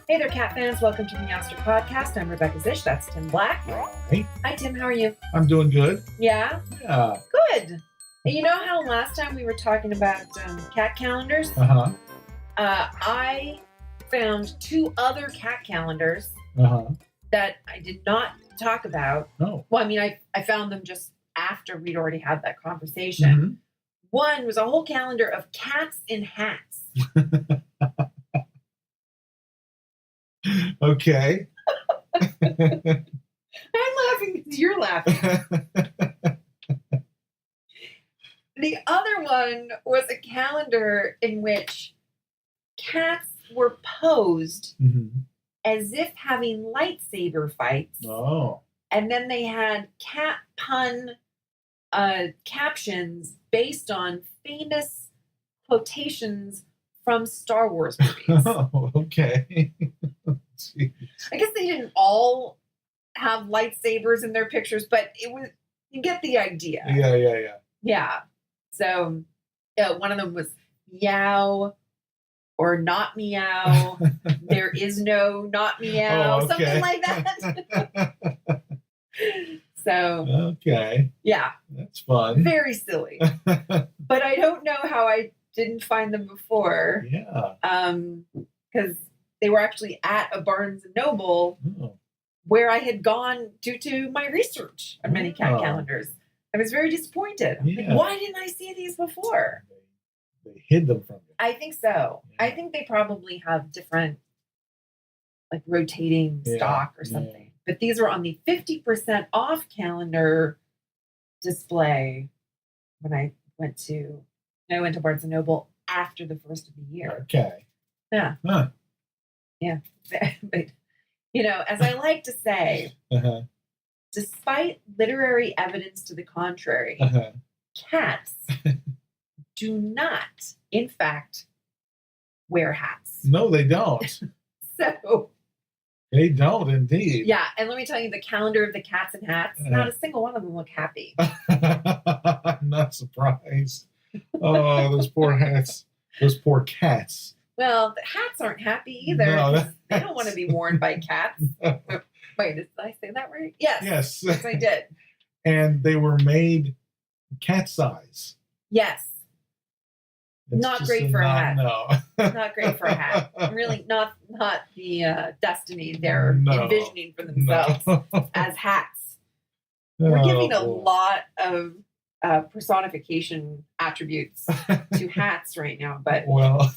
Hey there, cat fans. Welcome to the Meowster Podcast. I'm Rebecca Zish. That's Tim Black. Hey, Hi, Tim. How are you? I'm doing good. Yeah? Yeah. Good. You know how last time we were talking about cat calendars? Uh-huh. I found 2 other cat calendars Uh-huh. that I did not talk about. Oh. Well, I mean, I found them just after we'd already had that conversation. One was a whole calendar of cats in hats. Okay. I'm laughing because you're laughing. The other one was a calendar in which cats were posed as if having lightsaber fights. Oh. And then they had cat pun captions based on famous quotations from Star Wars movies. Oh, okay. Jeez. I guess they didn't all have lightsabers in their pictures, but it was, you get the idea. Yeah. Yeah. So one of them was meow or not meow. There is no not meow. Oh, okay. Something like that. So. Okay. Yeah. That's fun. Very silly. But I don't know how I didn't find them before. Yeah. Because they were actually at a Barnes & Noble where I had gone due to my research on many cat calendars. I was very disappointed. Yeah. Like, why didn't I see these before? They hid them from you. I think so. Yeah. I think they probably have different, like, rotating stock or something. Yeah. But these were on the 50% off calendar display when I went to Barnes & Noble after the first of the year. Okay. Yeah. Huh. Yeah. But, you know, as I like to say, Uh-huh. despite literary evidence to the contrary, Uh-huh. cats do not, in fact, wear hats. No, they don't. So, They don't indeed. yeah. And let me tell you, the calendar of the cats and hats, not a single one of them look happy. I'm not surprised. Oh, those poor hats. Those poor cats. Well, the hats aren't happy either. No, They don't want to be worn by cats. Wait, did I say that right? Yes. Yes. Yes, I did. And they were made cat size. Yes. It's Not just great for a hat. No. Not great for a hat. Really not the destiny they're No. envisioning for themselves No. as hats. We're giving a boy. lot of personification attributes to hats right now, but Well,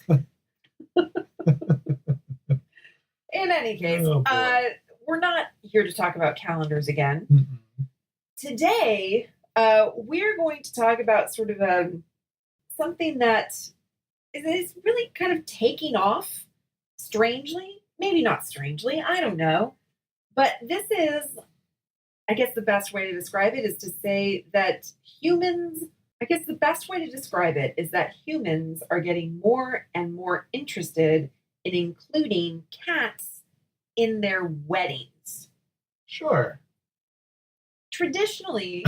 in any case, Oh, boy. we're not here to talk about calendars again. mm-mm. Today, we're going to talk about sort of something that is really kind of taking off strangely. Maybe not strangely, I don't know. But this is, I guess the best way to describe it is to say that humans, I guess the best way to describe it is that humans are getting more and more interested in including cats in their weddings. Sure. Traditionally,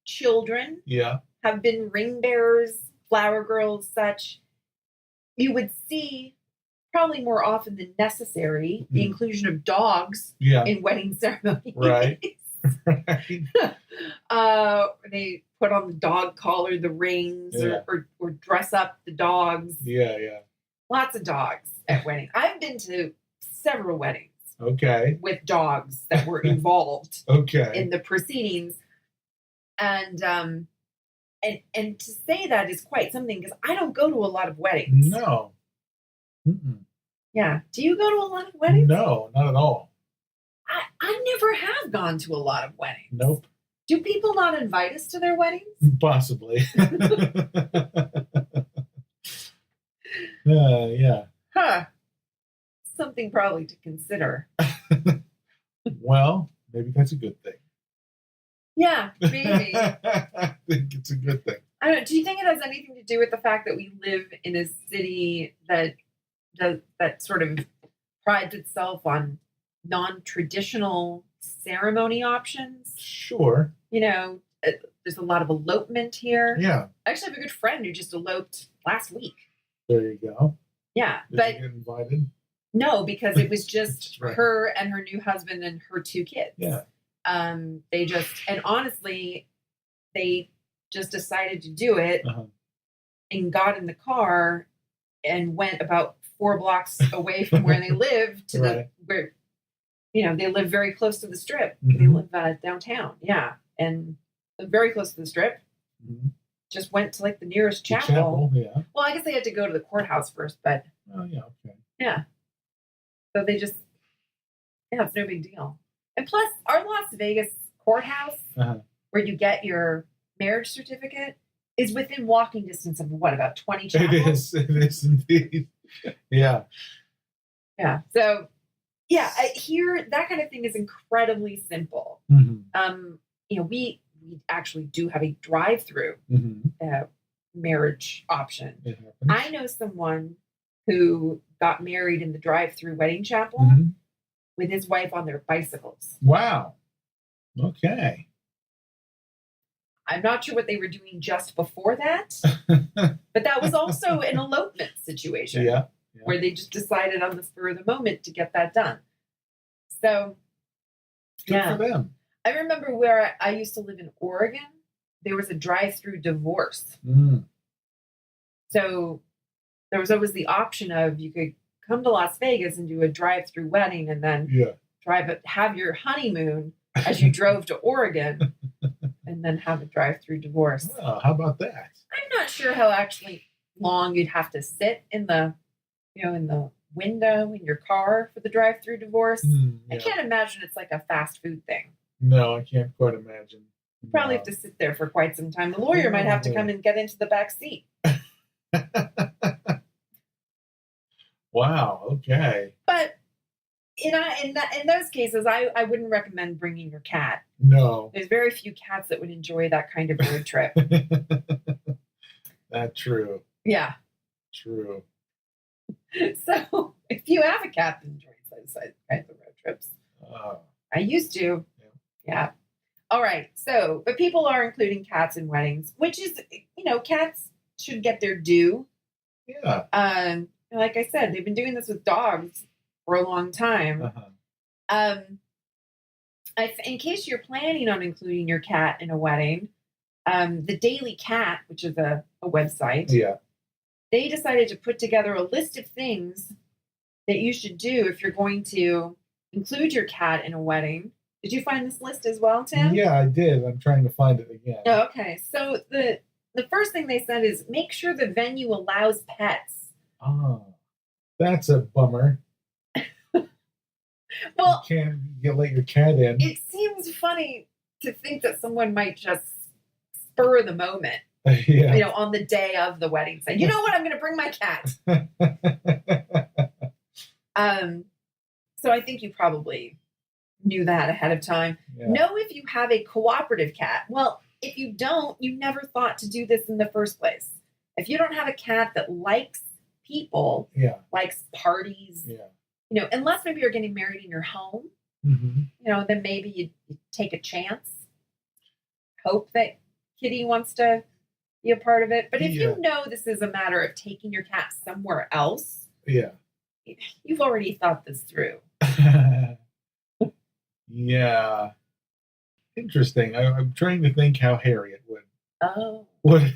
children Yeah. have been ring bearers, flower girls, such. You would see, probably more often than necessary, the inclusion of dogs Yeah. in wedding ceremonies. Right. Right. They put on the dog collar, the rings, Yeah. or dress up the dogs. Yeah. Lots of dogs at weddings. I've been to several weddings Okay. with dogs that were involved Okay. in the proceedings. And to say that is quite something because I don't go to a lot of weddings. No. Mm-mm. Yeah. Do you go to a lot of weddings? No, not at all. I never have gone to a lot of weddings. Nope. Do people not invite us to their weddings? Possibly. Yeah. Huh. Something probably to consider. Well, maybe that's a good thing. Yeah, maybe. I think it's a good thing. I don't know. Do you think it has anything to do with the fact that we live in a city that sort of prides itself on non-traditional ceremony options? Sure. You know, there's a lot of elopement here. Yeah. I actually have a good friend who just eloped last week. There you go. Yeah, Did but you get invited? No, because it was just Right. her and her new husband and her 2 kids. Yeah. They just, and honestly, they just decided to do it Uh-huh. and got in the car and went about 4 blocks away from where they live to Right. where, they live very close to the strip. They Mhm. live downtown. Yeah. And very close to the strip. Mhm. Just went to like the nearest The chapel. yeah. Well, I guess they had to go to the courthouse first, but Oh, yeah, okay. yeah. So they just, yeah, it's no big deal. And plus, our Las Vegas courthouse, Uh-huh. where you get your marriage certificate, is within walking distance of what, about 20 It chapels? is. It is indeed. Yeah. Yeah. So, yeah, here, that kind of thing is incredibly simple. Mhm. We actually do have a drive-through Mhm. marriage option. It happens. I know someone who got married in the drive-through wedding chapel Mhm. with his wife on their bicycles. Wow. Okay. I'm not sure what they were doing just before that, but that was also an elopement situation Yeah. where they just decided on the spur of the moment to get that done. So, Good yeah. for them. I remember where I used to live in Oregon, there was a drive-through divorce. Mm. So there was always the option of you could come to Las Vegas and do a drive-through wedding and then Yeah. have your honeymoon as you drove to Oregon and then have a drive-through divorce. Oh, how about that? I'm not sure how actually long you'd have to sit in the window in your car for the drive-through divorce. I Yeah. can't imagine it's like a fast food thing. No, I can't quite imagine. You probably have to sit there for quite some time. The lawyer might have to come and get into the back seat. Wow. Okay. But in those cases, I wouldn't recommend bringing your cat. No. There's very few cats that would enjoy that kind of road trip. That's true. Yeah. True. So if you have a cat that enjoys those kinds of road trips, Oh. I used to. Yeah. All right. So, but people are including cats in weddings, which is, cats should get their due. Yeah. Like I said, they've been doing this with dogs for a long time. Uh-huh. In case you're planning on including your cat in a wedding, the Daily Cat, which is a website, Yeah. they decided to put together a list of things that you should do if you're going to include your cat in a wedding. Did you find this list as well, Tim? Yeah, I did. I'm trying to find it again. Oh, okay. So the first thing they said is make sure the venue allows pets. Oh, that's a bummer. Well, You let your cat in. it seems funny to think that someone might just spur the moment, Yeah. on the day of the wedding, say, you know what, I'm going to bring my cat. So I think you probably knew that ahead of time. Yeah. Know if you have a cooperative cat. Well, if you don't, you never thought to do this in the first place. If you don't have a cat that likes people, Yeah. likes parties, Yeah. Unless maybe you're getting married in your home, Mm-hmm. then maybe you take a chance, hope that Kitty wants to be a part of it. But if you know this is a matter of taking your cat somewhere else, Yeah. you've already thought this through. Yeah. Interesting. I'm trying to think how Harriet would Oh. would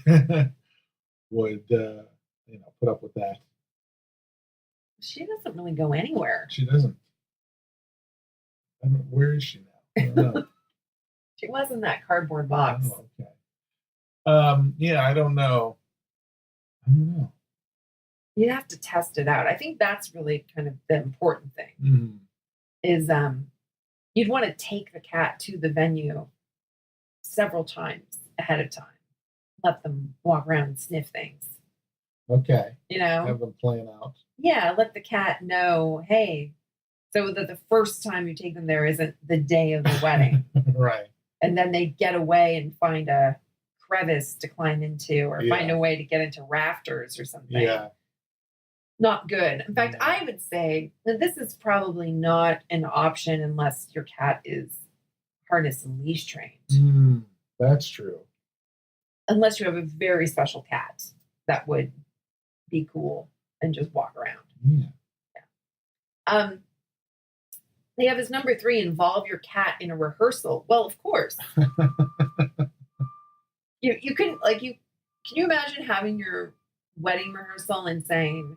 put up with that. She doesn't really go anywhere. She doesn't. I don't, where is she now? I don't know. She was in that cardboard box. Oh, okay. Yeah, I don't know. You'd have to test it out. I think that's really kind of the important thing. Mm-hmm. Is you'd want to take the cat to the venue several times ahead of time. Let them walk around and sniff things. Okay. Have them plan out. Yeah, let the cat know, hey, so that the first time you take them there isn't the day of the wedding. Right. And then they get away and find a crevice to climb into or find a way to get into rafters or something. Yeah. Not good. In fact, I would say that this is probably not an option unless your cat is harness and leash trained. That's true. Unless you have a very special cat that would be cool and just walk around. Yeah. Um, they have as number 3, involve your cat in a rehearsal. Well, of course. You couldn't can you imagine having your wedding rehearsal and saying,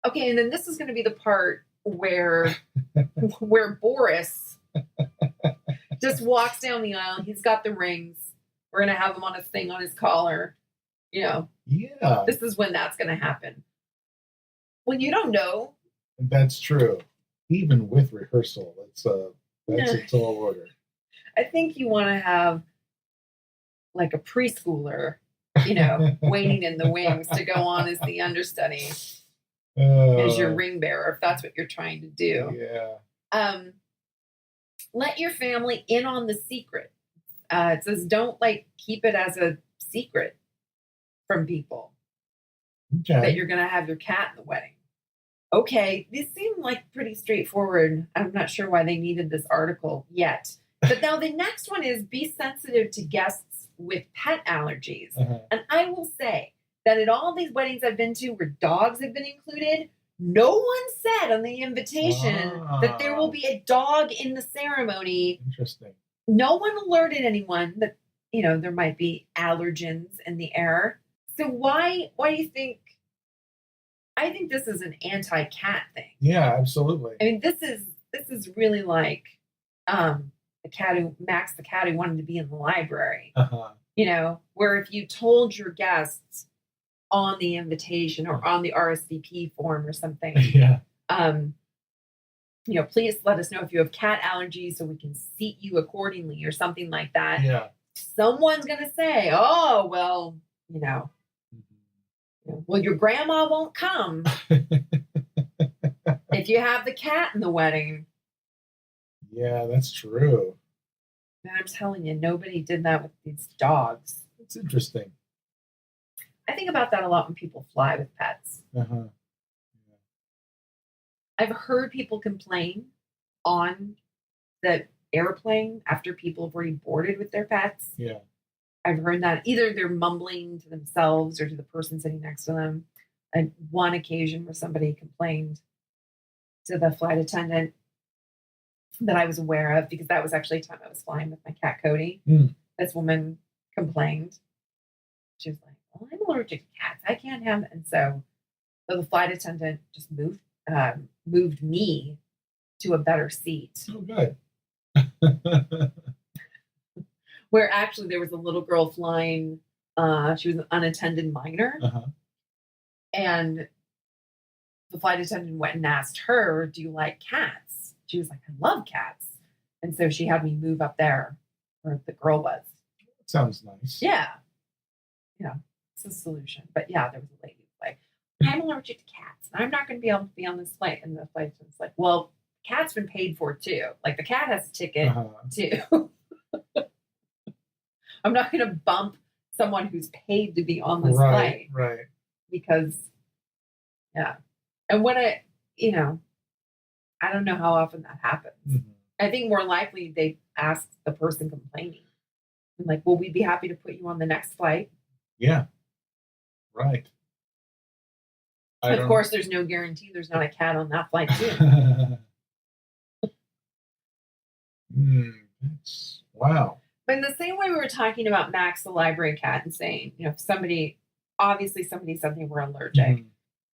okay, and then this is going to be the part where Boris just walks down the aisle. He's got the rings. We're going to have him on a thing on his collar. Yeah, This is when that's going to happen. Well, you don't know. that's true. Even with rehearsal, that's a tall order. I think you want to have like a preschooler, waiting in the wings to go on as the understudy, as your ring bearer, if that's what you're trying to do. Yeah. Let your family in on the secret. It says don't keep it as a secret from people that you're going to have your cat in the wedding. Okay, these seem like pretty straightforward. I'm not sure why they needed this article yet. But now the next one is be sensitive to guests with pet allergies. And I will say that at all these weddings I've been to where dogs have been included, no one said on the invitation that there will be a dog in the ceremony. Interesting. No one alerted anyone that, there might be allergens in the air. So why do you think? I think this is an anti-cat thing. Yeah, absolutely. I mean, this is really like the cat who wanted to be in the library. Where if you told your guests on the invitation or on the RSVP form or something, yeah. Please let us know if you have cat allergies so we can seat you accordingly or something like that. Yeah. Someone's gonna say, "Oh, well, well, your grandma won't come if you have the cat in the wedding." Yeah, that's true. And I'm telling you, nobody did that with these dogs. It's interesting. I think about that a lot when people fly with pets. I've heard people complain on the airplane after people have already boarded with their pets. Yeah. I've heard that either they're mumbling to themselves or to the person sitting next to them. On one occasion where somebody complained to the flight attendant that I was aware of, because that was actually the time I was flying with my cat Cody. This woman complained. She was like, "Well, I'm allergic to cats. I can't have it." And so the flight attendant just moved me to a better seat. Oh, good. Where actually there was a little girl flying. She was an unattended minor. And the flight attendant went and asked her, "Do you like cats?" She was like, "I love cats." And so she had me move up there where the girl was. Sounds nice. Yeah. It's a solution. But yeah, there was a lady who was like, "I'm allergic to cats. And I'm not going to be able to be on this flight." And the flight attendant's like, "Well, the cat's been paid for too. Like the cat has a ticket too." I'm not going to bump someone who's paid to be on this flight. Right. Because, yeah. And when I don't know how often that happens. I think more likely they ask the person complaining. Like, "Will we be happy to put you on the next flight?" Yeah. Right. Of course, there's no guarantee there's not a cat on that flight too. Wow. But in the same way we were talking about Max the library cat and saying, if somebody said they were allergic,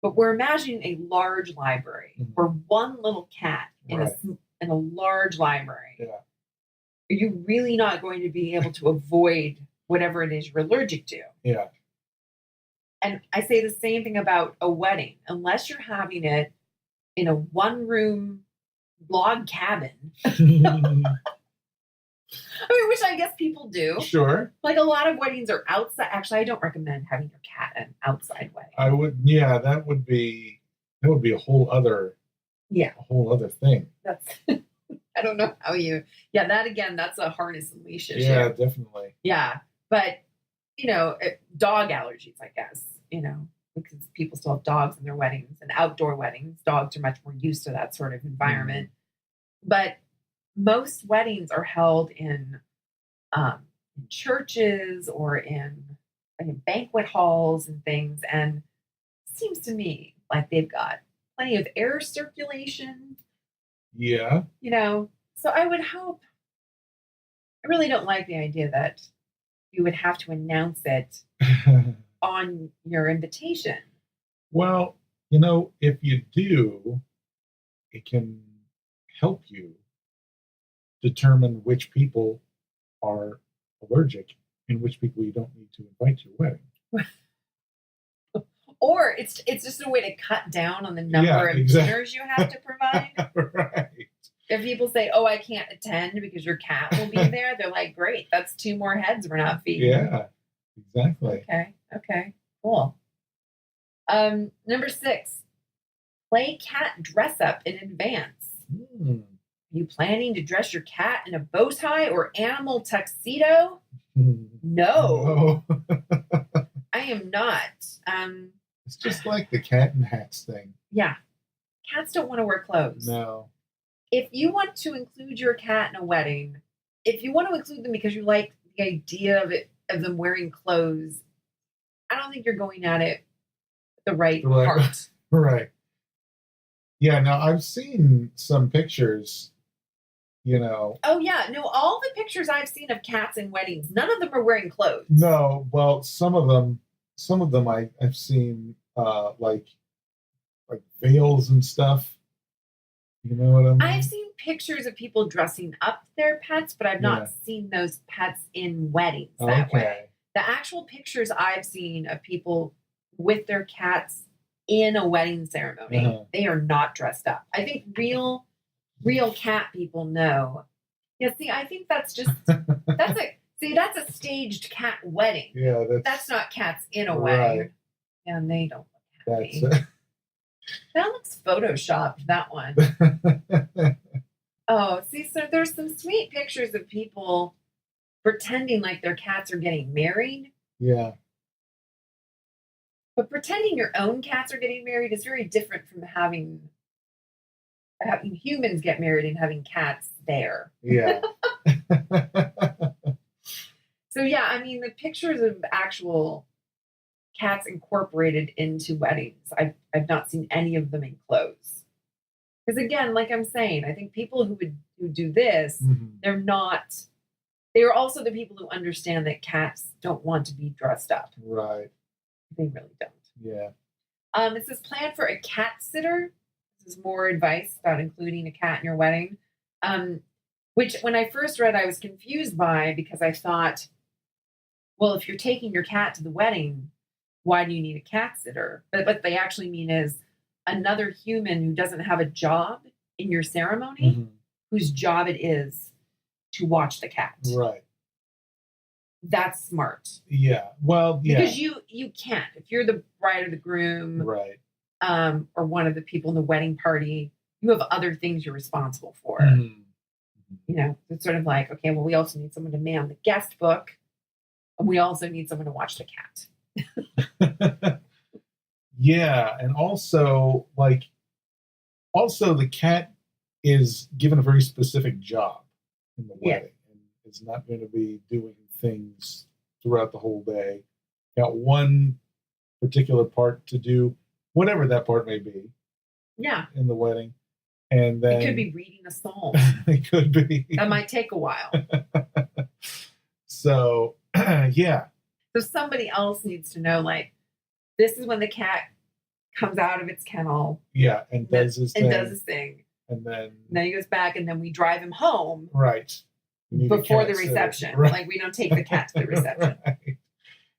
but we're imagining a large library where one little cat in a large library. Yeah. Are you really not going to be able to avoid whatever it is you're allergic to? Yeah. And I say the same thing about a wedding. Unless you're having it in a one-room log cabin. Which I guess people do. Sure. Like a lot of weddings are outside. Actually, I don't recommend having your cat at an outside wedding. I would. Yeah, that would be a whole other. Yeah. A whole other thing. That's. I don't know how you. Yeah, that again. That's a harness and leash issue. Yeah, definitely. Yeah, but dog allergies, I guess. Because people still have dogs in their weddings and outdoor weddings. Dogs are much more used to that sort of environment. But most weddings are held in churches or in banquet halls and things. And it seems to me like they've got plenty of air circulation, Yeah. So I would hope, I really don't like the idea that you would have to announce it on your invitation. Well, if you do, it can help you determine which people are allergic and which people you don't need to invite to your wedding. Or it's just a way to cut down on the Yeah, number of exactly. dinners you have to provide. Right. If people say, "Oh, I can't attend because your cat will be there," they're like, "Great, that's 2 more heads we're not feeding." Yeah, exactly. Okay, cool. Number 6, play cat dress up in advance. Hmm. Are you planning to dress your cat in a bow tie or animal tuxedo? No, Oh. I am not. It's just like the cat and hats thing. Yeah, cats don't want to wear clothes. No. If you want to include your cat in a wedding, if you want to include them because you like the idea of them wearing clothes, I don't think you're going at it the right part. Right. Yeah, now I've seen some pictures, Oh yeah, no, all the pictures I've seen of cats in weddings, none of them are wearing clothes. No, well, some of them I've seen like veils and stuff. You know what I mean? I've seen pictures of people dressing up their pets, but I've not seen those pets in weddings that way. The actual pictures I've seen of people with their cats in a wedding ceremony, they are not dressed up. I think real cat people know. Yeah, see, I think that's a staged cat wedding. Yeah, that's not cats in a wedding. Right. And they don't look happy. That's That looks photoshopped, that one. Oh, see, so there's some sweet pictures of people pretending like their cats are getting married. Yeah. But pretending your own cats are getting married is very different from having humans get married and having cats there. Yeah. So yeah, I mean the pictures of actual cats incorporated into weddings, I've not seen any of them in clothes. Because again, like I'm saying, I think people who do this, they're also the people who understand that cats don't want to be dressed up. Right. They really don't. Yeah. It says plan for a cat sitter. This is more advice about including a cat in your wedding. Which when I first read, I was confused by, because I thought, well, if you're taking your cat to the wedding, why do you need a cat sitter? But what they actually mean is another human who doesn't have a job in your ceremony, whose job it is to watch the cat. Right. That's smart. Yeah. Well, yeah. Because you can't. If you're the bride or the groom, right, or one of the people in the wedding party, you have other things you're responsible for. It's sort of like, okay, well, we also need someone to man the guest book, and we also need someone to watch the cat. Yeah, and also the cat is given a very specific job in the wedding, and is not going to be doing things throughout the whole day. Got one particular part to do, whatever that part may be. Yeah. In the wedding. And then it could be reading a psalm. It could be. That might take a while. So, yeah. So somebody else needs to know, like, this is when the cat comes out of its kennel. Yeah, and does his thing. And then he goes back, and then we drive him home. Right. Before the reception. Right. Like, we don't take the cat to the reception. Right.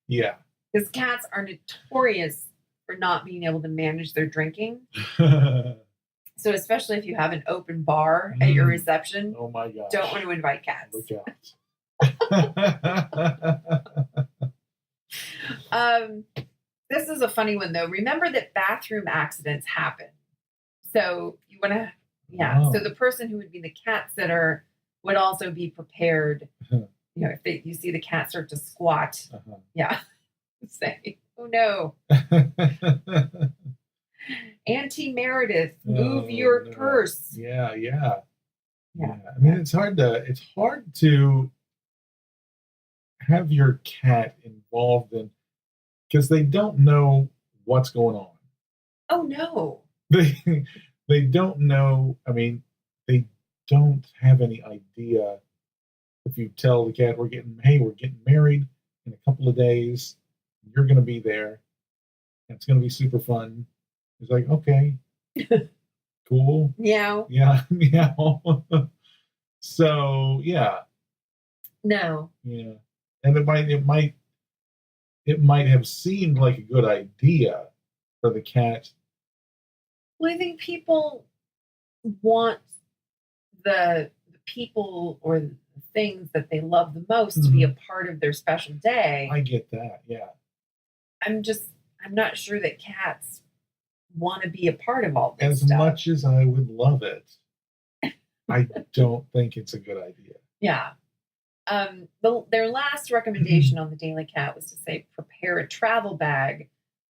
Yeah. Because cats are notorious for not being able to manage their drinking. So especially if you have an open bar at your reception, oh my gosh, don't want to invite cats. Look out. This is a funny one, though. Remember that bathroom accidents happen. So you want to, So the person who would be the cat sitter would also be prepared. If you see the cat start to squat, say, "Oh no." Auntie Meredith, move your purse. Yeah. I mean, it's hard to have your cat involved in, because they don't know what's going on. Oh no. they they don't know. I mean, they don't have any idea. If you tell the cat we're getting married in a couple of days, you're going to be there, and it's going to be super fun. It's like, okay, cool, Meow. yeah, yeah. So yeah, No. yeah, and it might have seemed like a good idea for the cat. Well, I think people want the people or the things that they love the most to be a part of their special day. I get that, yeah. I'm not sure that cats want to be a part of all this As stuff. much as I would love it, I don't think it's a good idea. Yeah. Their last recommendation on the Daily Cat was to say prepare a travel bag,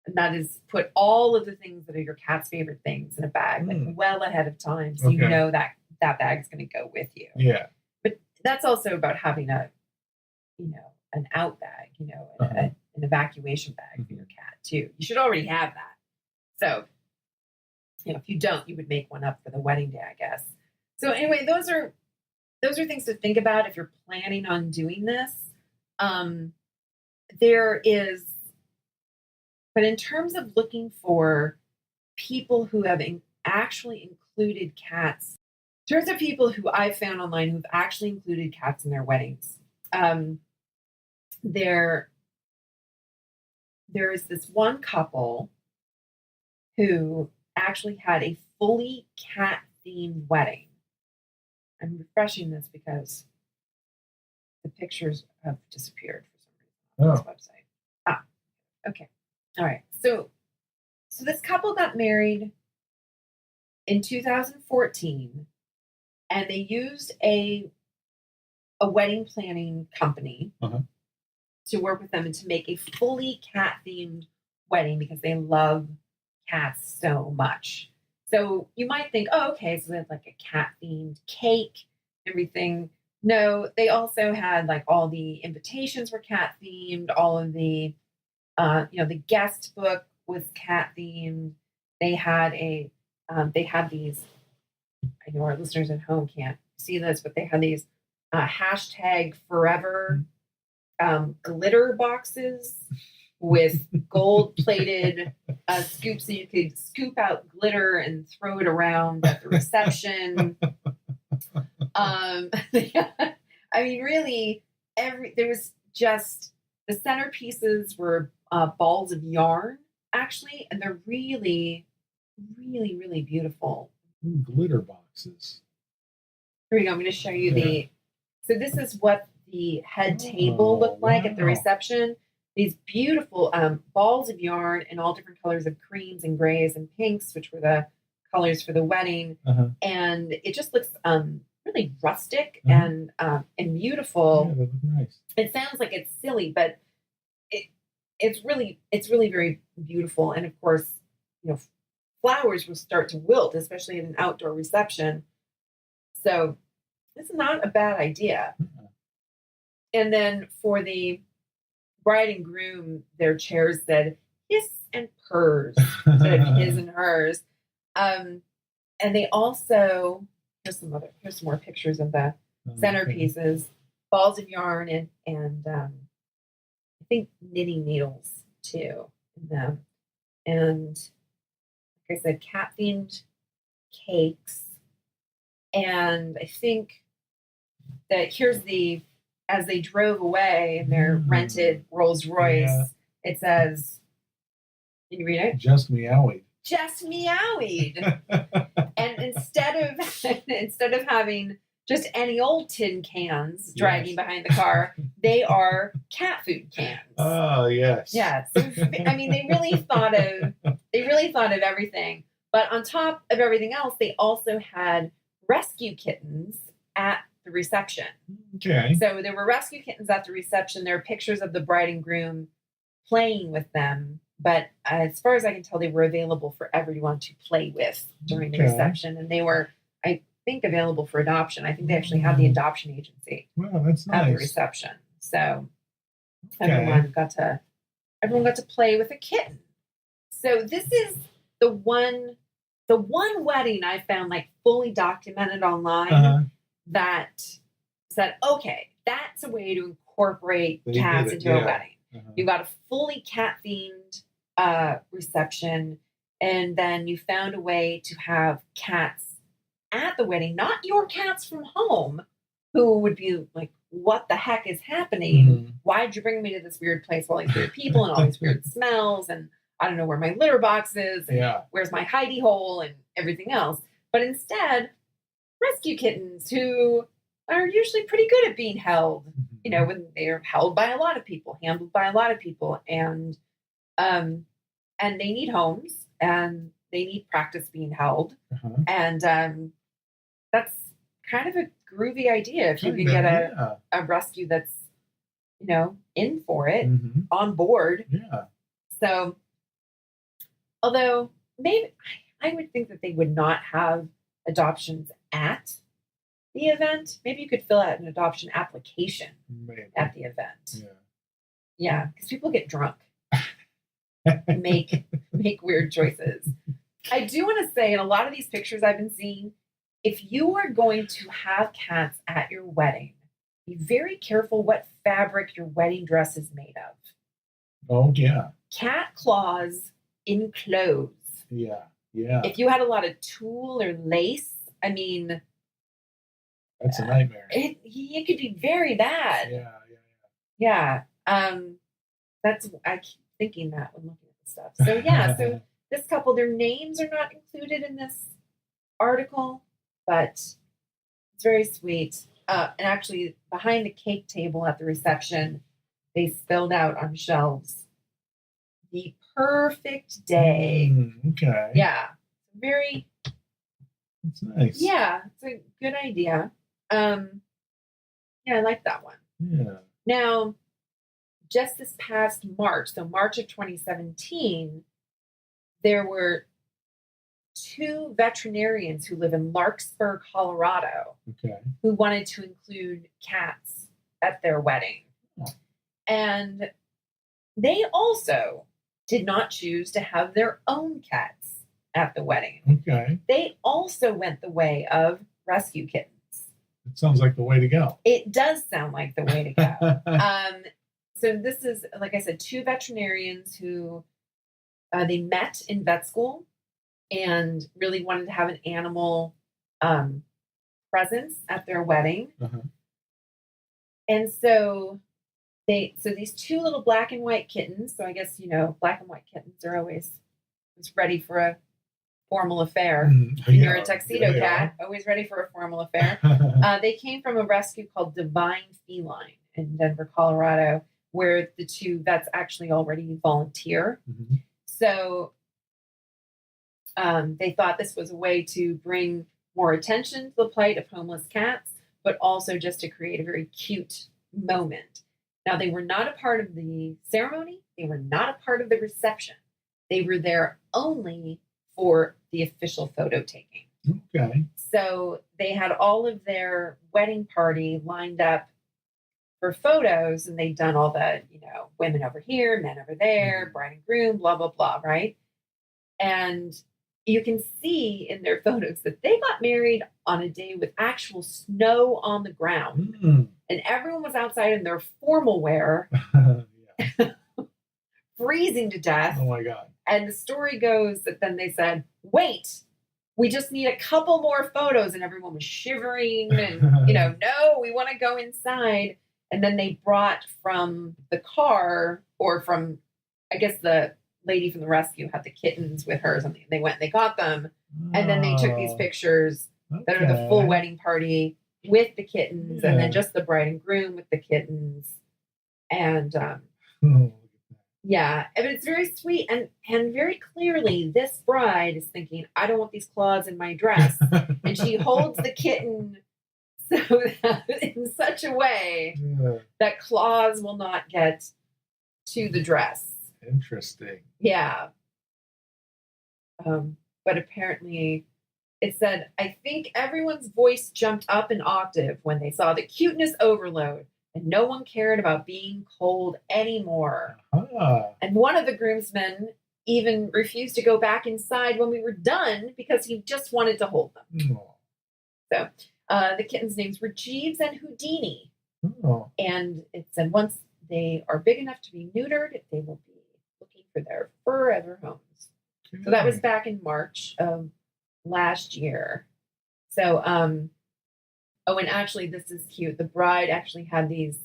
and that is put all of the things that are your cat's favorite things in a bag, like well ahead of time, so you Okay. know that that bag's going to go with you. Yeah. But that's also about having an out bag, an evacuation bag for your cat too. You should already have that. So, if you don't, you would make one up for the wedding day, I guess. So anyway, those are things to think about if you're planning on doing this. There is, but in terms of looking for people who have actually included cats, in terms of people who I've found online who've actually included cats in their weddings, there is this one couple who actually had a fully cat themed wedding. I'm refreshing this because the pictures have disappeared for some reason on this website. Okay. All right. So this couple got married in 2014, and they used a wedding planning company to work with them and to make a fully cat themed wedding because they love cats so much. So you might think, oh, okay, so they have like a cat themed cake, everything. No, they also had like all the invitations were cat themed, all of the the guest book was cat themed. They had these. I know our listeners at home can't see this, but they had these hashtag forever glitter boxes with gold plated scoops so you could scoop out glitter and throw it around at the reception. I mean, really, there was just the centerpieces were balls of yarn, actually, and they're really, really, really beautiful. Glitter boxes. Here we go. I'm going to show you So this is what the head table looked like at the reception. These beautiful balls of yarn in all different colors of creams and grays and pinks, which were the colors for the wedding. And it just looks really rustic and beautiful. Yeah, that looks nice. It sounds like it's silly, but it's really very beautiful. And of course, flowers will start to wilt, especially at an outdoor reception. So it's not a bad idea. And then for the bride and groom, their chairs said hiss and purrs instead of his and hers. And they also here's some more pictures of the centerpieces, balls of yarn and I think knitting needles too in them. And like I said, cat themed cakes. And I think that as they drove away in their rented Rolls Royce, it says, can you read it? Just meowing. Just meowed. And instead of having just any old tin cans dragging behind the car, they are cat food cans. Oh yes. Yeah. So, I mean, they really thought of everything. But on top of everything else, they also had rescue kittens at the reception. Okay. So there were rescue kittens at the reception. There are pictures of the bride and groom playing with them. But as far as I can tell, they were available for everyone to play with during the reception. And they were, I think, available for adoption. I think they actually had the adoption agency that's nice. at the reception. So everyone got to play with a kitten. So this is the one the one wedding I found like fully documented online Uh-huh. that said, okay, that's a way to incorporate They cats did it, into a yeah. wedding. Uh-huh. You got a fully cat themed reception, and then you found a way to have cats at the wedding, not your cats from home, who would be like, what the heck is happening? Mhm. Why'd you bring me to this weird place with all these weird people and all these weird smells? And I don't know where my litter box is, and Yeah. where's my hidey hole and everything else. But instead, rescue kittens who are usually pretty good at being held, you know, when they're held by a lot of people, handled by a lot of people, and they need homes and they need practice being held. Uh-huh. And that's kind of a groovy idea if you could Kinda, get yeah. a rescue that's, you know, in for it, Mhm. on board. Yeah. So, although maybe I would think that they would not have adoptions at the event. Maybe you could fill out an adoption application Maybe. at the event. Yeah. Yeah, because people get drunk, make weird choices. I do want to say, in a lot of these pictures I've been seeing, if you are going to have cats at your wedding, be very careful what fabric your wedding dress is made of. Oh yeah. Cat claws in clothes. Yeah. Yeah. If you had a lot of tulle or lace, I mean, That's a nightmare. it could be very bad. Yeah. Yeah. I keep thinking that when looking at the stuff. So yeah, so this couple, their names are not included in this article, but it's very sweet. And actually, behind the cake table at the reception, they spelled out on shelves the perfect day. Okay. Yeah, very. That's nice. Yeah, it's a good idea. Yeah, I like that one. Yeah. Now, just this past March, so March of 2017, there were 2 veterinarians who live in Larkspur, Colorado, Okay. who wanted to include cats at their wedding. Oh. And they also did not choose to have their own cats at the wedding. Okay. They also went the way of rescue kittens. It sounds like the way to go. It does sound like the way to go. So this is, like I said, 2 veterinarians who they met in vet school and really wanted to have an animal presence at their wedding. Uh-huh. And so these 2 little black and white kittens. So I guess, you know, black and white kittens are always ready for a formal affair. Mhm. When you're Yeah, a tuxedo they cat, always ready for a formal affair. are. They came from a rescue called Divine Feline in Denver, Colorado, where the 2 vets actually already volunteer. Mhm. So they thought this was a way to bring more attention to the plight of homeless cats, but also just to create a very cute moment. Now, they were not a part of the ceremony. They were not a part of the reception. They were there only for the official photo taking. Okay. So they had all of their wedding party lined up for photos, and they'd done all the, you know, women over here, men over there, bride and groom, blah, blah, blah, right? And you can see in their photos that they got married on a day with actual snow on the ground. Mm. And everyone was outside in their formal wear, Yeah. freezing to death. Oh my God. And the story goes that then they said, wait, we just need a couple more photos. And everyone was shivering and, you know, no, we want to go inside. And then they brought from the car, or from, I guess the lady from the rescue had the kittens with her or something. They went and they got them. And then they took these Oh, pictures that are the full okay. wedding party with the kittens, and Yeah. then just the bride and groom with the kittens. And Oh, yeah, but it's very sweet, and very clearly this bride is thinking, I don't want these claws in my dress. And she holds the kitten so that in such a way Yeah. that claws will not get to the dress. Interesting. Yeah. But apparently it said, I think everyone's voice jumped up an octave when they saw the cuteness overload, and no one cared about being cold anymore. Ah. And one of the groomsmen even refused to go back inside when we were done because he just wanted to hold them. Oh. So the kittens' names were Jeeves and Houdini. Oh. And it said once they are big enough to be neutered, they will be looking for their forever homes. So that was back in March of last year. So, oh, and actually, this is cute. The bride actually had these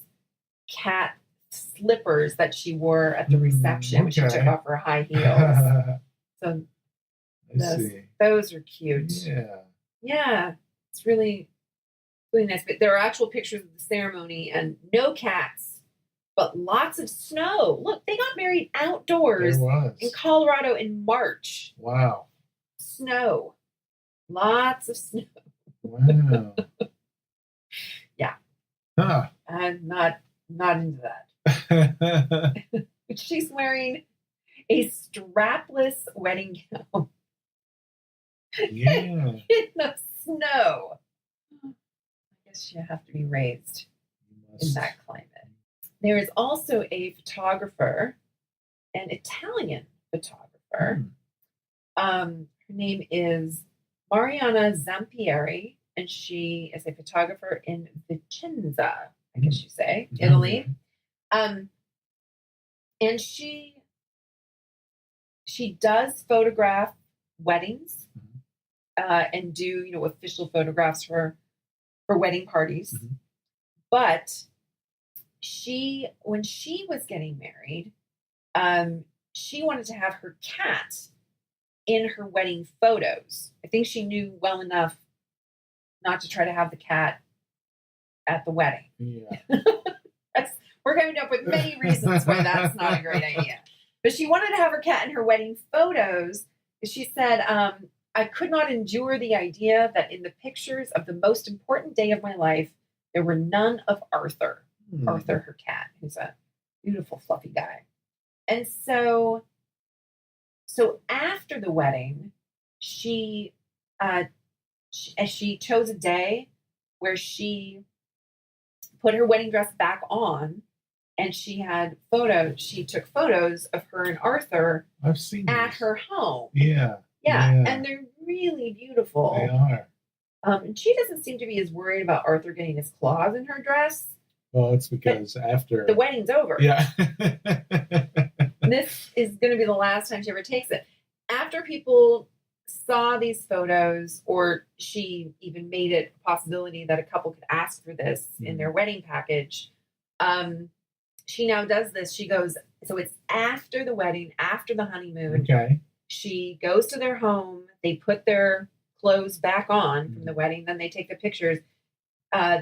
cat slippers that she wore at the reception when she took off her high heels. So those are cute. Yeah, it's really, really nice. But there are actual pictures of the ceremony and no cats, but lots of snow. Look, they got married outdoors in Colorado in March. Wow. Snow. Lots of snow. Wow. Yeah. Huh. I'm not into that. She's wearing a strapless wedding gown. Yeah. In the snow. I guess you have to be raised in that climate. There is also a photographer, an Italian photographer. Her name is Mariana Zampieri, and she is a photographer in Vicenza, I guess you say, Italy. And she does photograph weddings and do official photographs for wedding parties. But when she was getting married, she wanted to have her cat in her wedding photos. I think she knew well enough not to try to have the cat at the wedding. Yeah. We're coming up with many reasons why that's not a great idea. But she wanted to have her cat in her wedding photos. She said, I could not endure the idea that in the pictures of the most important day of my life, there were none of Arthur. Arthur, her cat, who's a beautiful, fluffy guy. And so after the wedding, she chose a day where she put her wedding dress back on, and she had photos. She took photos of her and Arthur I've seen at these. her home. Yeah, and they're really beautiful. They are. And she doesn't seem to be as worried about Arthur getting his claws in her dress. Well, it's because after the wedding's over. Yeah. This is going to be the last time she ever takes it. After people saw these photos, or she even made it a possibility that a couple could ask for this in their wedding package, she now does this. She goes, so it's after the wedding, after the honeymoon. Okay. She goes to their home. They put their clothes back on from the wedding. Then they take the pictures.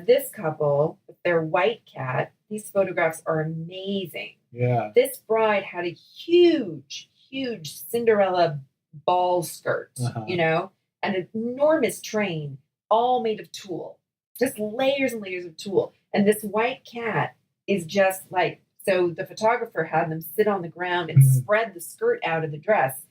This couple with their white cat, these photographs are amazing. Yeah. This bride had a huge, huge Cinderella ball skirt, and an enormous train, all made of tulle, just layers and layers of tulle. And this white cat is just like, so the photographer had them sit on the ground and spread the skirt out of the dress.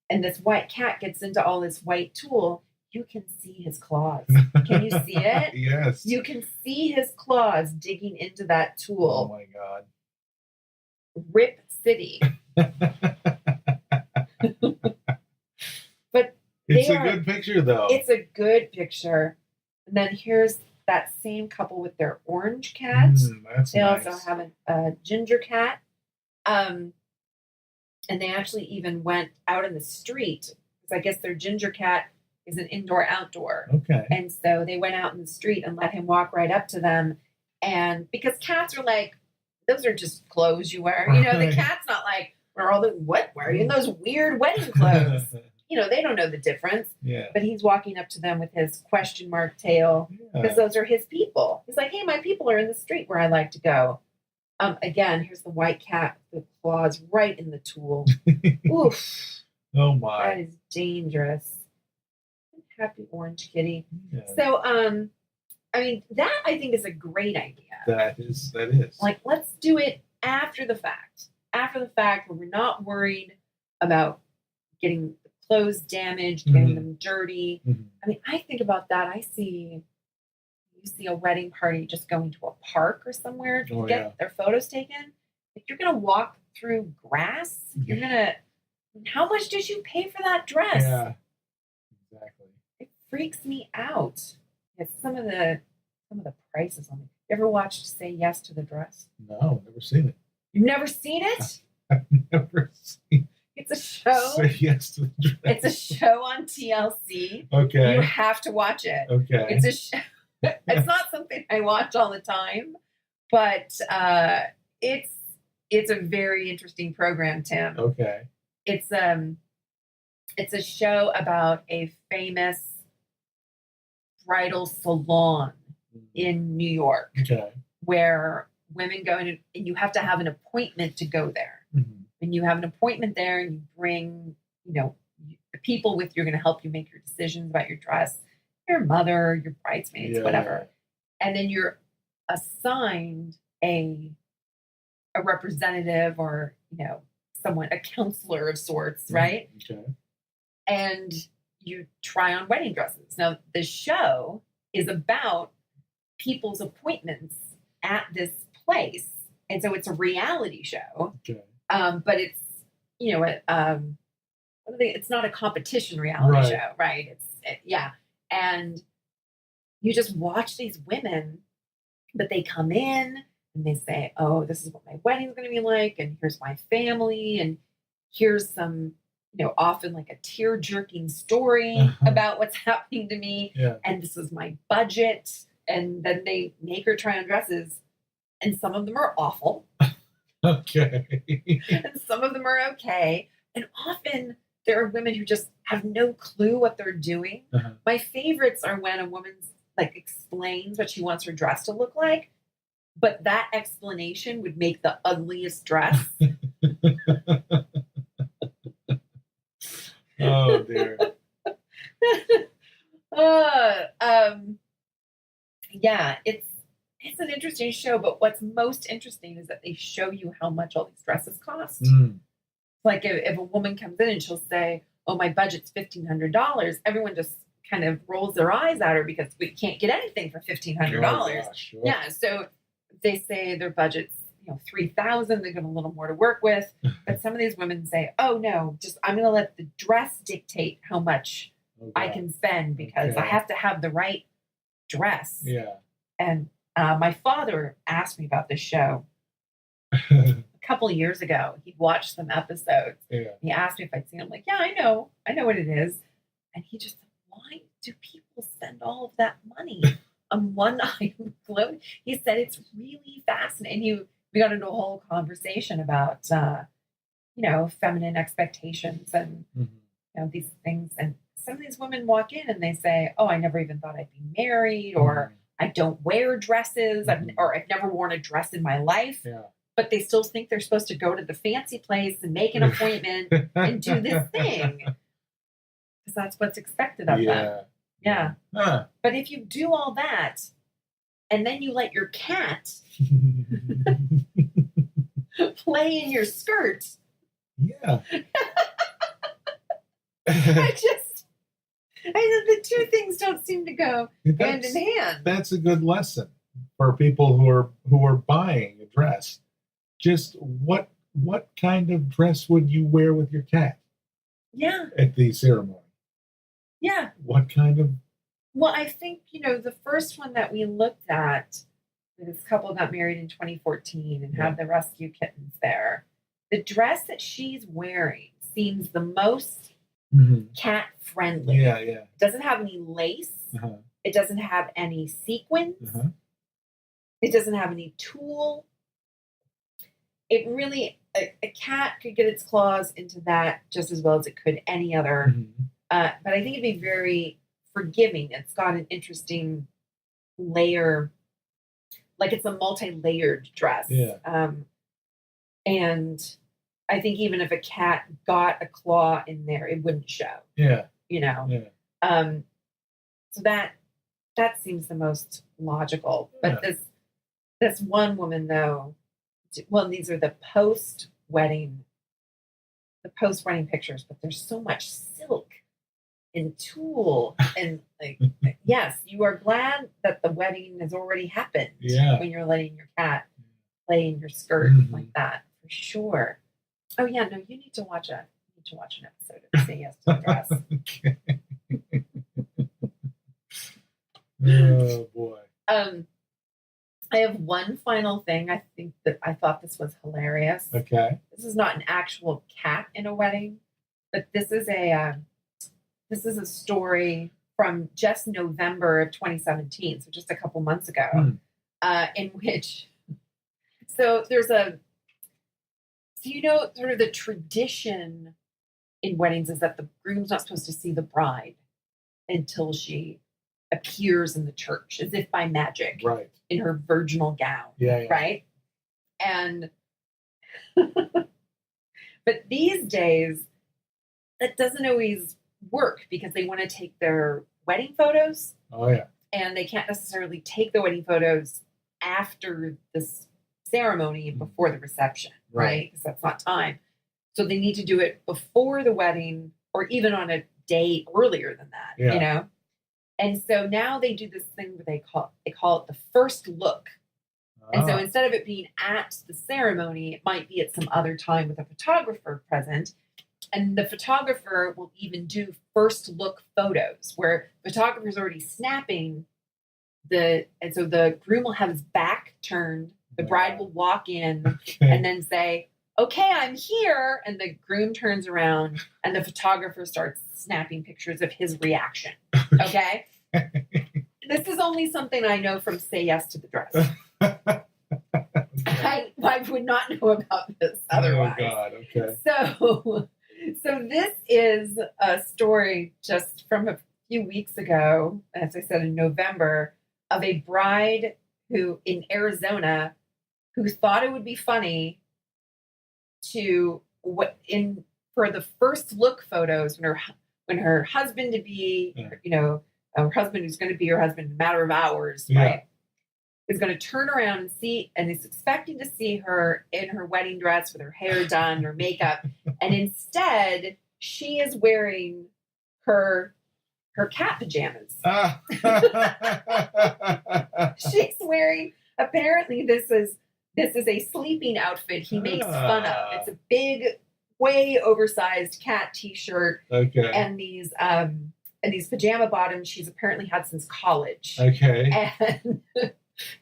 And this white cat gets into all this white tulle. You can see his claws. Can you see it? Yes. You can see his claws digging into that tulle. Oh my God. Rip City. But it's a good picture, though. It's a good picture. And then here's that same couple with their orange cat. They also have a ginger cat. And they actually even went out in the street, because I guess their ginger cat is an indoor-outdoor. Okay. And so they went out in the street and let him walk right up to them. And because cats are like, those are just clothes you wear. The cat's not like, why are you in those weird wedding clothes? They don't know the difference. Yeah. But he's walking up to them with his question mark tail, because those are his people. He's like, hey, my people are in the street where I like to go. Again, here's the white cat with the claws right in the tulle. Oof. Oh my. That is dangerous. Happy orange kitty. Yeah. So, that I think is a great idea. That is. Like, let's do it after the fact. After the fact, where we're not worried about getting the clothes damaged, getting them dirty. I think about that. You see a wedding party just going to a park or somewhere to get their photos taken. If you're going to walk through grass, you're going to How much did you pay for that dress? Yeah, exactly. It freaks me out. It's some of the prices on it. You ever watched Say Yes to the Dress? No, never seen it. You've never seen it? I've never seen It's a show. Say Yes to the Dress. It's a show on TLC. Okay. You have to watch it. Okay. It's a show. It's not something I watch all the time, but it's a very interesting program, Tim. Okay. It's a show about a famous bridal salon in New York Okay. where women go in and you have to have an appointment to go there. Mhm. And you have an appointment there and you bring, the people with you are going to help you make your decisions about your dress, your mother, your bridesmaids, Yeah. whatever. And then you're assigned a representative or, someone, a counselor of sorts, right? Okay. And you try on wedding dresses. Now, the show is about people's appointments at this place. And so it's a reality show. Okay. But it's, it's not a competition reality Right. show, right? Yeah. And you just watch these women, but they come in and they say, oh, this is what my wedding's going to be like. And here's my family. And here's some, often like a tear jerking story Uh-huh. about what's happening to me. Yeah. And this is my budget. And then they make her try on dresses. And some of them are awful. Okay. And some of them are okay. And often there are women who just have no clue what they're doing. Uh-huh. My favorites are when a woman explains what she wants her dress to look like, but that explanation would make the ugliest dress. Oh dear. Yeah, it's an interesting show, but what's most interesting is that they show you how much all these dresses cost. Mm. Like if a woman comes in and she'll say, oh, my budget's $1,500, everyone just kind of rolls their eyes at her because we can't get anything for $1,500. Oh, gosh, sure. Yeah, so they say their budget's $3,000. They got a little more to work with, but some of these women say, "Oh no, just I'm going to let the dress dictate how much Okay. I can spend because I Okay. have to have the right dress." Yeah. And my father asked me about this show a couple of years ago. He watched some episodes. Yeah. He asked me if I'd seen it. I'm like, "Yeah, I know what it is." And he just said, "Why do people spend all of that money on one item of clothing?" He said it's really fascinating. We got into a whole conversation about, feminine expectations and Mhm. these things. And some of these women walk in and they say, "Oh, I never even thought I'd be married," or "I don't wear dresses," or "I've never worn a dress in my life." Yeah. But they still think they're supposed to go to the fancy place and make an appointment and do this thing because that's what's expected of them. Yeah. Yeah. Huh. But if you do all that and then you let your cat play in your skirt, Yeah. the two things don't seem to go hand in hand. That's a good lesson for people who are buying a dress. Just what kind of dress would you wear with your cat Yeah. at the ceremony? Yeah. What kind of Well, I think, the first one that we looked at, this couple got married in 2014 and have the rescue kittens there. The dress that she's wearing seems the most cat friendly. Yeah. It doesn't have any lace. Uh-huh. It doesn't have any sequins. Uh-huh. It doesn't have any tulle. It really, a cat could get its claws into that just as well as it could any other. But I think it'd be very forgiving. It's got an interesting layer, like it's a multi-layered dress. Yeah. And I think even if a cat got a claw in there, it wouldn't show. Yeah. Yeah. So that seems the most logical. But this one woman though, well, these are the post-wedding pictures, but there's so much silk and tulle and yes, you are glad that the wedding has already happened. Yeah. When you're letting your cat play in your skirt like that, for sure. Oh yeah, no, you need to watch to watch an episode of Say Yes to the Dress. Okay. Oh boy. I have one final thing. I think that I thought this was hilarious. Okay. This is not an actual cat in a wedding, but this is a story from just November of 2017, so just a couple months ago, in which there's sort of the tradition in weddings is that the groom's not supposed to see the bride until she appears in the church as if by magic, Right. in her virginal gown, Yeah. right? And but these days that doesn't always work because they want to take their wedding photos, Oh yeah. and they can't necessarily take the wedding photos after this ceremony and before the reception, right? Because that's not time. So they need to do it before the wedding or even on a day earlier than that, Yeah. you know? And so now they do this thing where they call it the first look. And so instead of it being at the ceremony, it might be at some other time with a photographer present. And the photographer will even do first look photos where the photographer's already snapping and so the groom will have his back turned. The bride will walk in okay. and then say, "Okay, I'm here." And the groom turns around and the photographer starts snapping pictures of his reaction. Okay? This is only something I know from Say Yes to the Dress. Okay. I would not know about this otherwise. Oh God. Okay. So this is a story just from a few weeks ago, as I said, in November, of a bride who in Arizona who thought it would be funny for the first look photos when her husband to be, her husband who's going to be her husband in a matter of hours, right, is going to turn around and see, and is expecting to see her in her wedding dress with her hair done, her makeup, and instead she is wearing her cat pajamas. She's wearing, apparently this is a sleeping outfit he makes fun of. It's a big, way oversized cat t-shirt. Okay. And these pajama bottoms she's apparently had since college. Okay.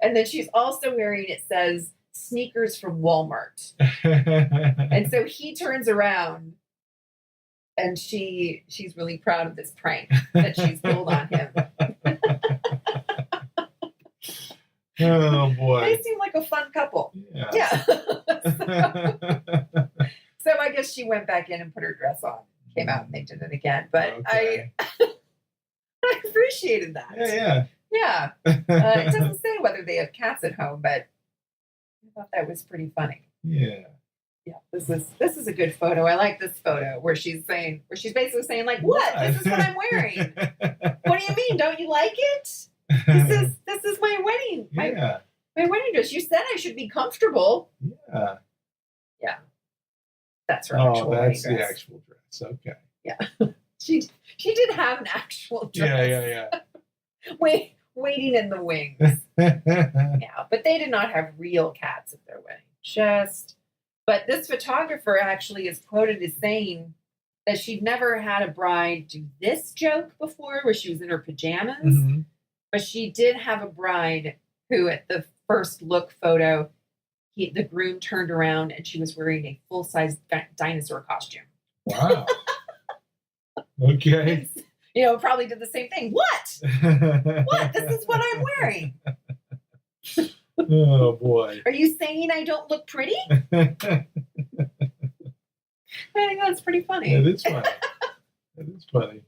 And then she's also wearing, it says, sneakers from Walmart. And so he turns around and she's really proud of this prank that she's pulled on him. Oh boy. They seem like a fun couple. Yeah. So I guess she went back in and put her dress on, came out, and they did it again. But okay. I appreciated that. Yeah. Yeah. It doesn't say whether they have cats at home, but I thought that was pretty funny. Yeah. Yeah, this is a good photo. I like this photo where she's basically saying, like, what? This is what I'm wearing. What do you mean? Don't you like it? This is my wedding. My wedding dress. You said I should be comfortable. Yeah. Yeah. That's her actual wedding dress. The actual dress. Okay. Yeah. She did have an actual dress. Yeah. Waiting in the wings. Yeah, but they did not have real cats at their wedding. But this photographer actually is quoted as saying that she'd never had a bride do this joke before, where she was in her pajamas. Mm-hmm. But she did have a bride who, at the first look photo, the groom turned around and she was wearing a full-size dinosaur costume. Wow. Okay. Probably did the same thing. What? What? This is what I'm wearing. Oh boy. Are you saying I don't look pretty? I think that's pretty funny. That is funny. That is funny.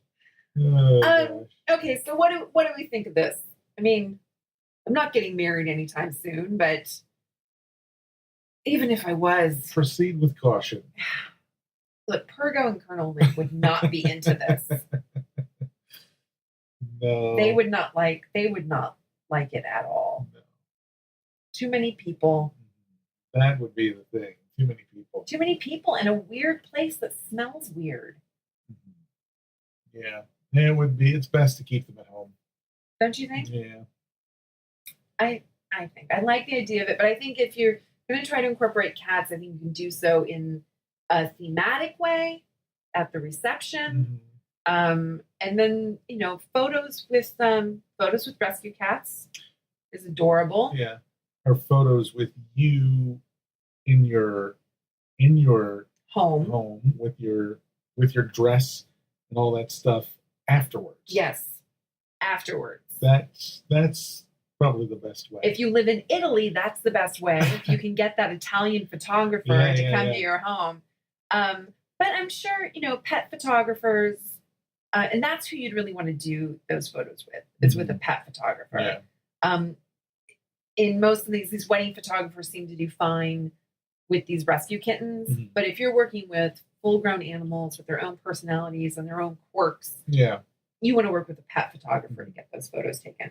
Oh, gosh. Okay, so what do we think of this? I mean, I'm not getting married anytime soon, but even if I was, proceed with caution. Look, Pergo and Colonel Rick would not be into this. No. They would not like it at all. No. Too many people. That would be the thing. Too many people. Too many people in a weird place that smells weird. Mm-hmm. Yeah. It would be. It's best to keep them at home. Don't you think? Yeah. I think. I like the idea of it, but I think if you're going to try to incorporate cats, I think you can do so in a thematic way at the reception. Mhm. And then, photos with rescue cats is adorable. Yeah. Or photos with you in your Home. home with your dress and all that stuff afterwards. Yes. Afterwards. That's probably the best way. If you live in Italy, that's the best way. If you can get that Italian photographer to come to your home. But I'm sure, pet photographers, and that's who you'd really want to do those photos with, is with a pet photographer. Yeah. In most of these wedding photographers seem to do fine with these rescue kittens. Mhm. But if you're working with full-grown animals with their own personalities and their own quirks, Yeah. you want to work with a pet photographer to get those photos taken.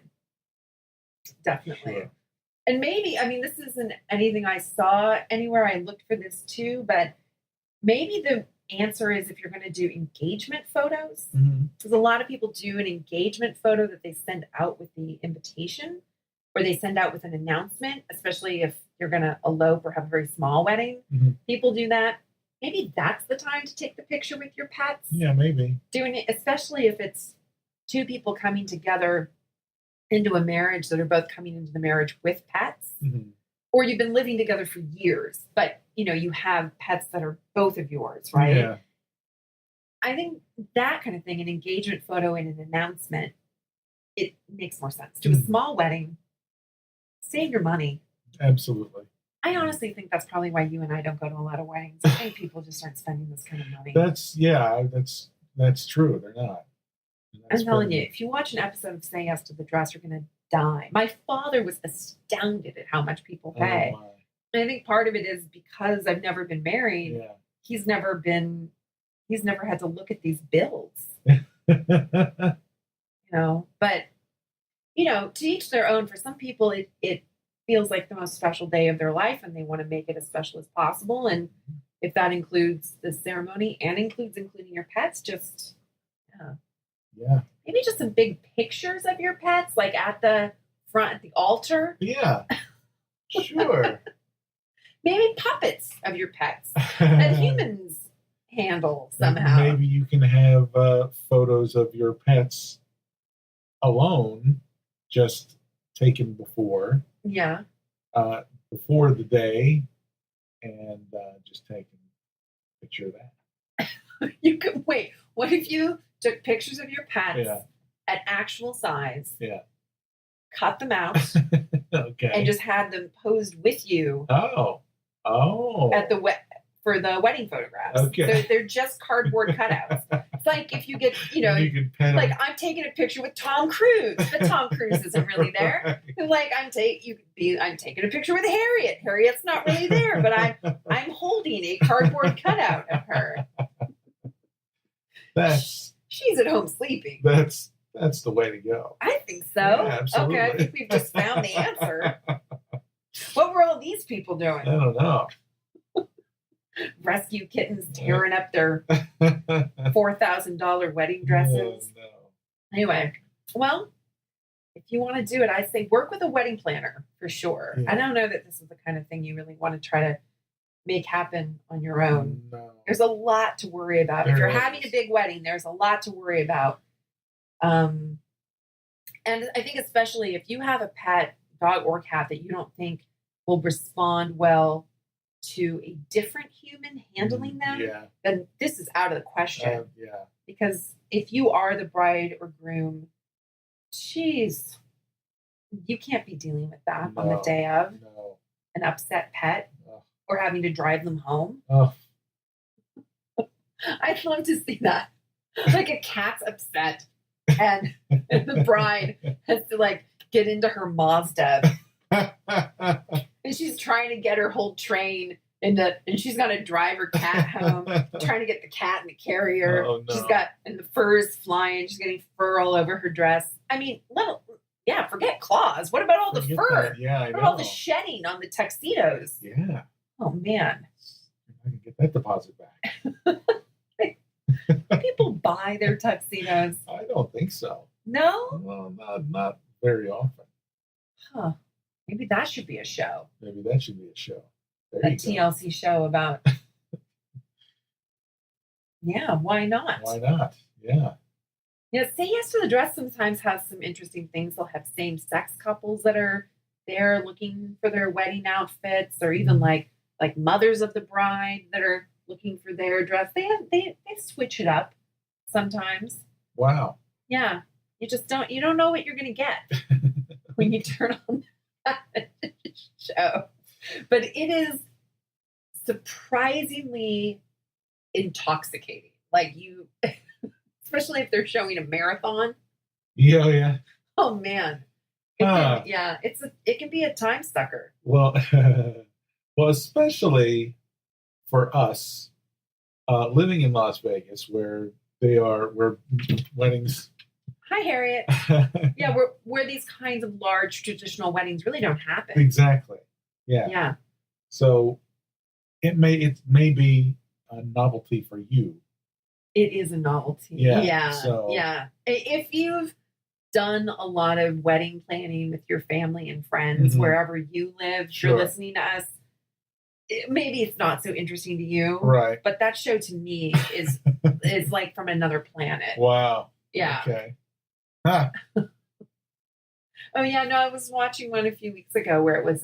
Definitely. Sure. And maybe, this isn't anything I saw anywhere. I looked for this too, but maybe the answer is if you're going to do engagement photos, Mhm. because a lot of people do an engagement photo that they send out with the invitation or they send out with an announcement, especially if you're going to elope or have a very small wedding. Mhm. People do that. Maybe that's the time to take the picture with your pets. Yeah, maybe. Doing it, especially if it's two people coming together into a marriage that are both coming into the marriage with pets, Mhm. or you've been living together for years, but you have pets that are both of yours, right? Yeah. I think that kind of thing, an engagement photo and an announcement, it makes more sense. Do a Mhm. small wedding, save your money. Absolutely. I honestly think that's probably why you and I don't go to a lot of weddings. I think people just aren't spending this kind of money. That's true. They're not. I'm telling you, if you watch an episode of Say Yes to the Dress, you're going to die. My father was astounded at how much people pay. Oh, my. And I think part of it is because I've never been married. Yeah. He's never had to look at these bills, but to each their own. For some people, it feels like the most special day of their life and they want to make it as special as possible. And if that includes the ceremony and including your pets, just, Yeah. maybe just some big pictures of your pets, like at the front at the altar. Yeah. Sure. Maybe puppets of your pets that humans handle somehow. Maybe you can have photos of your pets alone, just taken before Yeah. before the day, and just taking a picture of that. You could wait. What if you took pictures of your pets Yeah. at actual size? Yeah. Cut them out Okay. and just had them posed with you Oh. at for the wedding photographs. Okay. They're just cardboard cutouts. It's like if you get, You can pet like them. I'm taking a picture with Tom Cruise, but Tom Cruise isn't really there. Right. Like I'm taking a picture with Harriet. Harriet's not really there, but I'm holding a cardboard cutout of her. She's at home sleeping. That's the way to go. I think so. Yeah, absolutely. Okay, I think we've just found the answer. What were all these people doing? I don't know. Rescue kittens tearing up their $4,000 wedding dresses. No. Anyway, well, if you want to do it, I say work with a wedding planner for sure. Yeah. I don't know that this is the kind of thing you really want to try to make happen on your own. No. There's a lot to worry about. If There you're is. having a big wedding, there's a lot to worry about. And I think especially if you have a pet, dog or cat, that you don't think will respond well to a different human handling them, Yeah. then this is out of the question. Yeah. Because if you are the bride or groom, geez, you can't be dealing with that on the No. day of No. an upset pet Ugh. or having to drive them home. Oh. I'd love to see that. Like a cat's upset and the bride has to get into her Mazda and she's trying to get her whole train and she's got to drive her cat home, trying to get the cat in the carrier. Oh, no. She's got, and the fur is flying. She's getting fur all over her dress. I mean, forget claws. What about all the Forget fur? that. Yeah, I What know. about all the shedding on the tuxedos? Yeah. Oh man. I can get that deposit back. People buy their tuxedos. I don't think so. No? Well, not very often. Huh. Maybe that should be a show. Maybe that should be a show. There A you go. TLC show about Yeah, why not? Why not? Yeah. Yeah, Say Yes to the Dress sometimes has some interesting things. They'll have same-sex couples that are there looking for their wedding outfits, or even Mhm. like mothers of the bride that are looking for their dress. They switch it up sometimes. Wow. Yeah, you don't know what you're gonna get when you turn on that show, but it is surprisingly intoxicating. Like you, especially if they're showing a marathon. Yeah, oh, yeah. Oh man. Huh. Yeah, it can be a time sucker. Well, well, especially for us living in Las Vegas, where weddings. Hi, Harriet. Yeah, where these kinds of large traditional weddings really don't happen. Exactly. Yeah. Yeah, So it may be a novelty for you. it is a novelty. Yeah, Yeah, so- yeah. If you've done a lot of wedding planning with your family and friends Mhm. wherever you live, Sure. you're listening to us. Maybe it's not so interesting to you, Right. but that show to me is like from another planet. Wow. Yeah. Okay. Huh. Oh yeah, no, I was watching one a few weeks ago where it was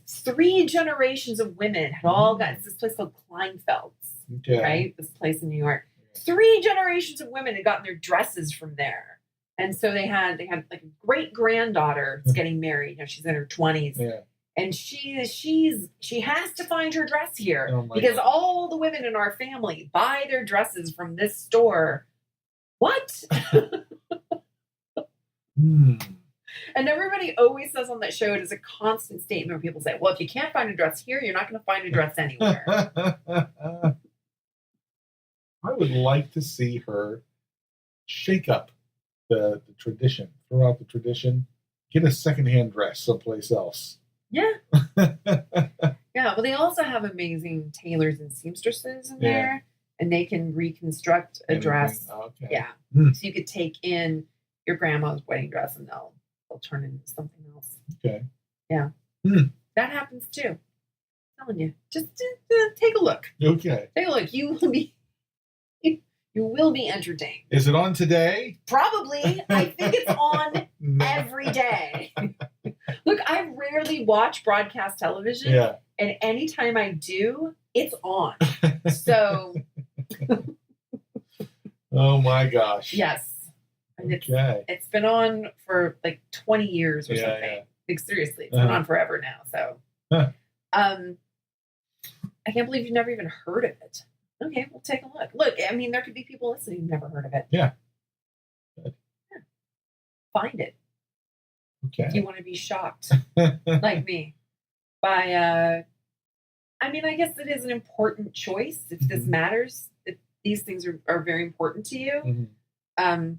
three generations of women had all got it's this place called Kleinfeld's, Okay. right? This place in New York. Three generations of women had gotten their dresses from there. And so they had like a great granddaughter that's getting married. You know, she's in her 20s. Yeah. And she has to find her dress here Oh my because God. all the women in our family buy their dresses from this store. What? Hmm. And everybody always says on that show, it is a constant statement where people say, well, if you can't find a dress here, you're not going to find a dress anywhere. I would like to see her shake up the tradition, throw out the tradition, get a secondhand dress someplace else. Yeah. Yeah. Well, they also have amazing tailors and seamstresses in Yeah. there, and they can reconstruct a dress. Okay. Yeah. Hmm. So you could take in your grandma's wedding dress and they'll turn it into something else. Okay. Yeah. Hmm. That happens too. I'm telling you. Just take a look. Okay. Take a look. You will be entertained. Is it on today? Probably. I think it's on No. every day. Look, I rarely watch broadcast television, Yeah. and anytime I do, it's on. So, Oh my gosh. yes. And Okay. it's been on for like 20 years or Yeah, something. yeah. Like seriously, it's been on forever now. So, Huh. I can't believe you've never even heard of it. Okay, we'll take a look. Look, I mean, there could be people listening who've never heard of it. Yeah. Yeah. Find it if Okay. you want to be shocked, like me, by. I mean, I guess it is an important choice if this Mhm. matters. If these things are very important to you. Mhm.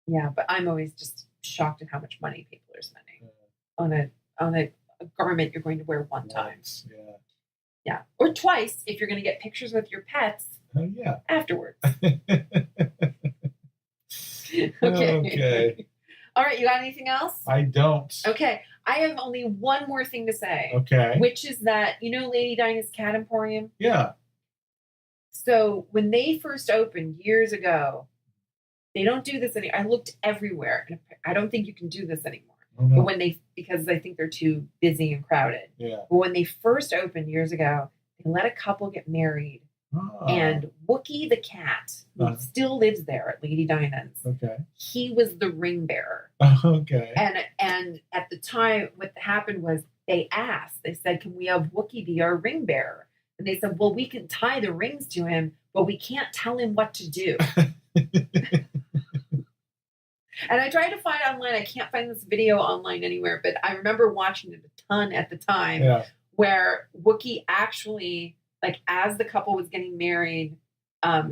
Yeah, but I'm always just shocked at how much money people are spending on a garment you're going to wear one time. Once, yeah. Yeah, or twice if you're going to get pictures with your pets Oh yeah. afterwards. Okay. All right, you got anything else? I don't. Okay, I have only one more thing to say, Okay. which is that Lady Dinah's Cat Emporium. Yeah. So when they first opened years ago, they don't do this anymore. I looked everywhere, and I don't think you can do this anymore. Oh, no. But because I think they're too busy and crowded. Yeah. But when they first opened years ago, they let a couple get married, Oh. and Wookie the cat, who Uh-huh. still lives there at Lady Dinah's, Okay. he was the ring bearer. Okay. And at the time, what happened was they said, can we have Wookie be our ring bearer? And they said, well, we can tie the rings to him, but we can't tell him what to do. And I tried to find it online. I can't find this video online anywhere, but I remember watching it a ton at the time, Yeah. where Wookie actually, like, as the couple was getting married,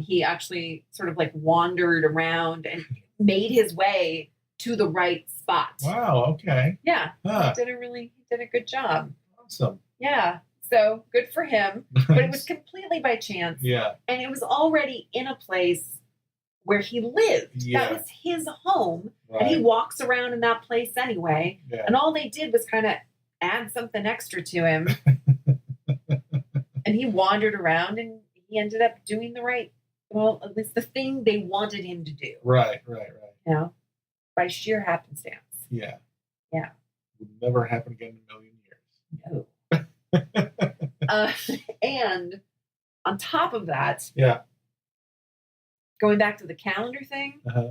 he actually sort of like wandered around and made his way to the right spot. Wow. Okay. Yeah, Huh. he did a good job. Awesome. Yeah, so good for him. But it was completely by chance, Yeah. and it was already in a place where he lived. Yeah. That was his home, Right. and he walks around in that place anyway. Yeah. And all they did was kind of add something extra to him. And he wandered around and he he ended up doing well, at least the thing they wanted him to do, Right. you know, by sheer happenstance. Yeah. Yeah. Would never happen again in a million No. And on top of that, years. going back to the calendar thing, Yeah. Uh-huh.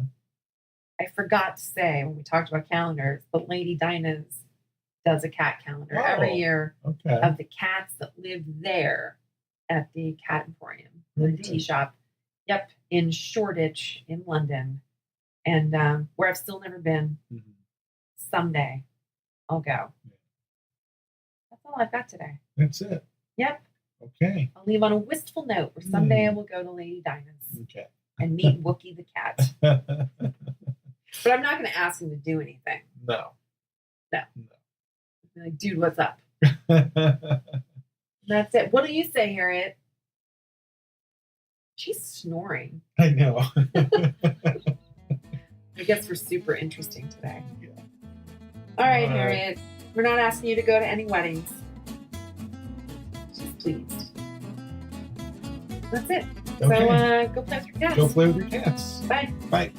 I forgot to say when we talked about calendars, but Lady Dinah's does a cat calendar every Oh, year Okay. of the cats that live there at the Cat Emporium, the Very tea good. shop. Yep, in Shoreditch in London, and where I've still never been. Mhm. Someday, I'll go. Yeah. That's all I've got today. That's it. Yep, Okay. I'll leave on a wistful note where someday I will go to Lady Dinah's Okay. and meet Wookie the cat. But I'm not going to ask him to do anything. No. I'll be like, dude, what's up? No. That's it. What do you say, Harriet? She's snoring. I know. I guess we're super interesting today. Yeah. All right, All right. Harriet. We're not asking you to go to any weddings. She's pleased. That's it. Okay. So go play with your cats. Go play with your cats. Bye. Bye.